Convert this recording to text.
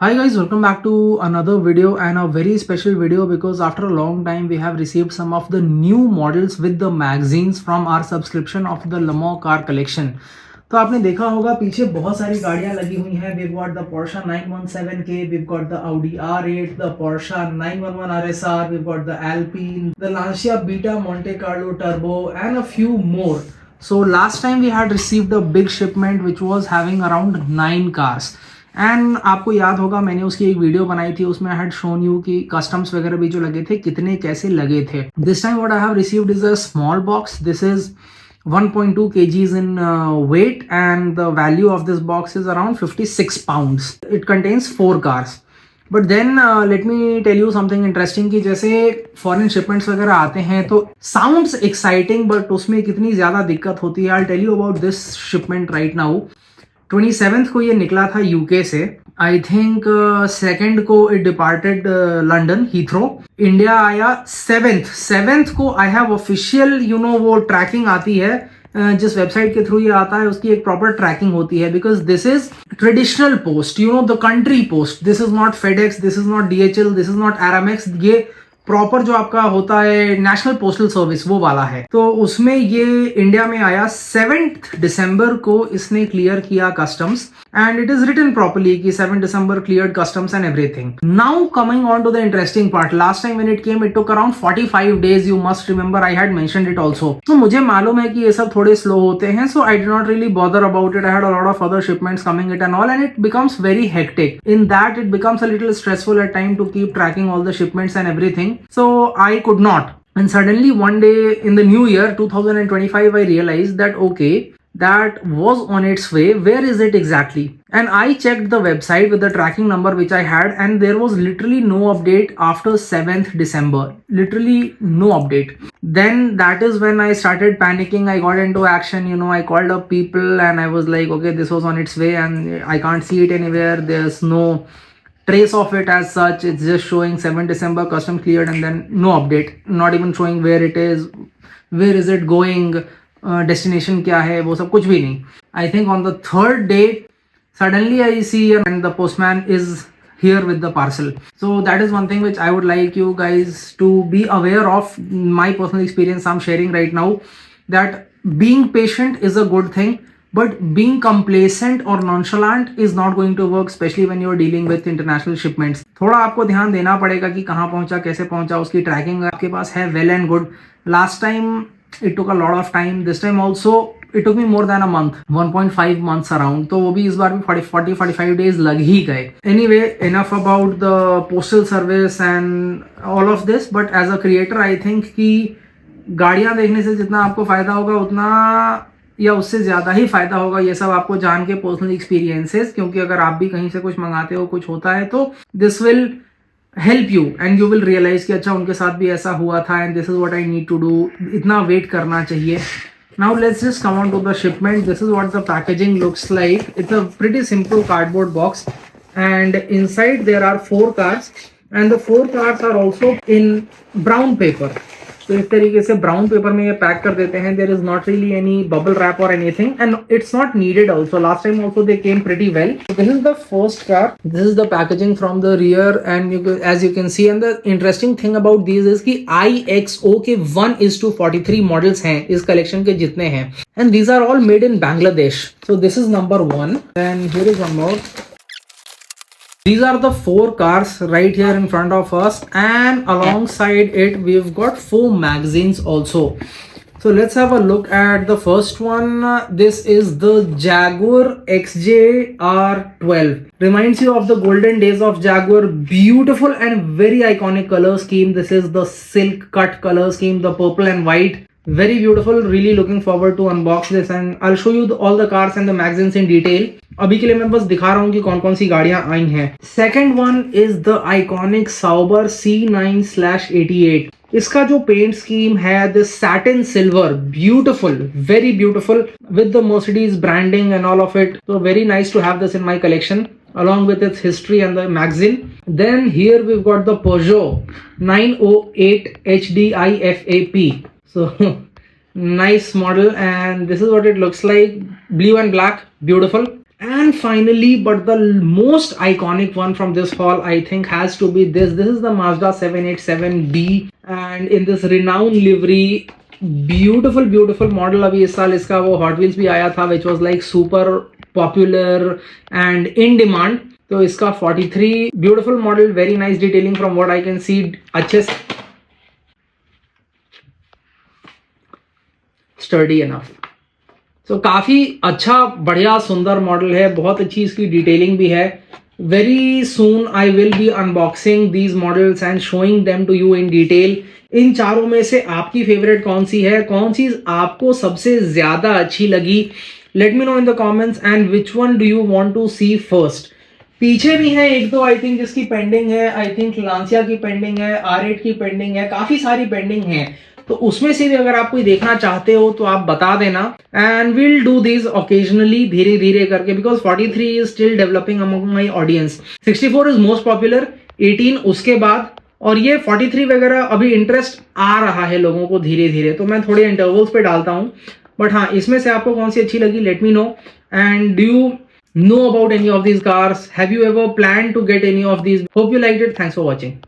Hi guys, welcome back to another video and a very special video because after a long time we have received some of the new models with the magazines from our subscription of the Lamar car collection. तो आपने देखा होगा पीछे बहुत सारी गाड़ियां लगी हुई हैं. We've got the Porsche 917K, we've got the Audi R8, the Porsche 911 RSR, we've got the Alpine, the Lancia Beta Monte Carlo Turbo and a few more. So last time we had received a big shipment which was having around 9 cars. And आपको याद होगा मैंने उसकी एक video बनाई थी, उसमें I had shown you कि कस्टम्स वगैरह भी जो लगे थे कितने कैसे लगे थे. This time what I have received is a small box. This is 1.2 kgs in weight and the value of this box is around 56 pounds. It contains 4 cars. But then let me tell you something interesting कि जैसे foreign shipments वगैरह आते हैं तो sounds exciting but उसमें कितनी ज्यादा दिक्कत होती है. I tell you about this shipment right now. 27th को ये निकला था यूके से. आई थिंक 2nd को it departed London Heathrow. India आया 7th को. आई हैव ऑफिशियल वो ट्रैकिंग आती है जिस वेबसाइट के थ्रू ये आता है उसकी एक प्रॉपर ट्रैकिंग होती है because this is traditional post, the country post. This is not FedEx, this is not DHL, this is not Aramex. ये प्रॉपर जो आपका होता है नेशनल पोस्टल सर्विस वो वाला है. तो उसमें ये इंडिया में आया 7th दिसंबर को. इसने क्लियर किया customs and it is written properly कि 7 December cleared customs and everything. Now coming on to the interesting part. Last time when it came it took around 45 days. You must remember I had mentioned it also. तो मुझे मालूम है कि ये सब थोड़े slow होते हैं, so I did not really bother about it. I had a lot of other shipments coming it and all and it becomes very hectic. In that it becomes a little stressful at time to keep tracking all the shipments and everything. So I could not. And suddenly one day in the new year 2025 I realized that okay, that was on its way. Where is it exactly? And I checked the website with the tracking number which I had and there was literally no update after 7th December. Literally no update. Then that is when I started panicking. I got into action. I called up people and I was like, okay, this was on its way and I can't see it anywhere. There's no trace of it as such. It's just showing 7 December custom cleared and then no update, not even showing where it is, where is it going, destination क्या है, वो सब कुछ भी नहीं. I think on the 3rd day suddenly I see and the postman is here with the parcel. So that is one thing which I would like you guys to be aware of. My personal experience I'm sharing right now, that being patient is a good thing, but being complacent or nonchalant is not going to work, especially when you're dealing with international shipments. थोड़ा आपको ध्यान देना पड़ेगा कि कहाँ पहुंचा, कैसे पहुंचा, उसकी ट्रैकिंग आपके पास है well and good. Last time it took a lot of time. This time also it took me more than a month, 1.5 months around. तो वो भी इस बार भी 45 days लग ही गए. Anyway, enough about the postal service and all of this. But as a creator I think कि गाड़ियाँ देखने से जितना आपको फायदा होगा उतना या उससे ज्यादा ही फायदा होगा ये सब आपको जान के पर्सनल एक्सपीरियंसेस. क्योंकि अगर आप भी कहीं से कुछ मंगाते हो, कुछ होता है तो this will help you and you will realise कि अच्छा उनके साथ भी ऐसा हुआ था and this is what I need to do. इतना वेट करना चाहिए. Now let's just come on to the shipment. This is what the packaging looks like. It's a pretty simple cardboard box and inside there are 4 cars and the 4 cars are also in brown paper. तो इस तरीके से brown paper में ये pack कर देते हैं. There is not really any bubble wrap और anything and it's not needed also. Last time also they came pretty well. This is the first car. This is the packaging from the rear and as you can see. And the interesting thing about these is कि IXO के 1:43 models हैं इस collection के जितने हैं and these are all made in Bangladesh. So this is number 1 and here is one more. These are the 4 cars right here in front of us and alongside it we've got 4 magazines also. So let's have a look at the first one. This is the Jaguar XJ-R12. Reminds you of the golden days of Jaguar. Beautiful and very iconic color scheme. This is the silk cut color scheme, the purple and white. Very beautiful. Really looking forward to unbox this and I'll show you all the cars and the magazines in detail. अभी के लिए मैं बस दिखा रहा हूँ कि कौन कौन सी गाड़ियां आई हैं. Second one is the iconic Sauber C9/88. इसका जो पेंट स्कीम है this satin silver, beautiful, very beautiful with the Mercedes branding and all of it. So very nice to have this in my collection along with its history and the magazine. Then here we've got the Peugeot 908 HDI-FAP. So nice model and this is what it looks like. Blue and black, beautiful. And finally, but the most iconic one from this haul, I think, has to be this. This is the Mazda 787B, and in this renowned livery, beautiful model. अभी इस साल इसका वो Hot Wheels भी आया था, which was like super popular and in demand. तो इसका 43 beautiful model, very nice detailing from what I can see. अच्छे sturdy enough. तो काफी अच्छा बढ़िया सुंदर मॉडल है, बहुत अच्छी इसकी डिटेलिंग भी है. Very soon I will be unboxing these models and showing them to you in detail. इन चारों में से आपकी फेवरेट कौन सी है, कौन सी आपको सबसे ज्यादा अच्छी लगी? Let me know in the comments. And which one do you want to see first? पीछे भी है एक दो आई थिंक जिसकी पेंडिंग है. आई थिंक लांसिया की पेंडिंग है, R8 की पेंडिंग है, काफी सारी पेंडिंग है. तो उसमें से भी अगर आप कोई देखना चाहते हो तो आप बता देना. And will do this occasionally, धीरे धीरे करके, because 43 is still developing among my audience. 64 is most popular, 18 उसके बाद, और ये 43 वगैरह अभी इंटरेस्ट आ रहा है लोगों को धीरे धीरे. तो मैं थोड़े इंटरवल्स पे डालता हूँ. बट हाँ, इसमें से आपको कौन सी अच्छी लगी, let me no. And do you know about any of these cars? Have you ever planned to get any of these? Hope you liked it. Thanks for watching.